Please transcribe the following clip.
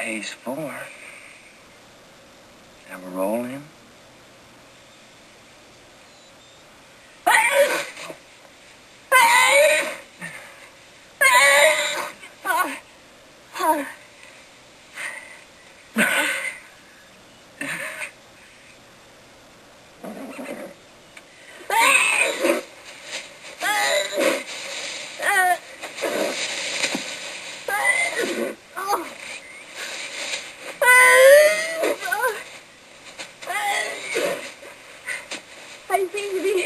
pays 4. Now we're rolling. I seem to be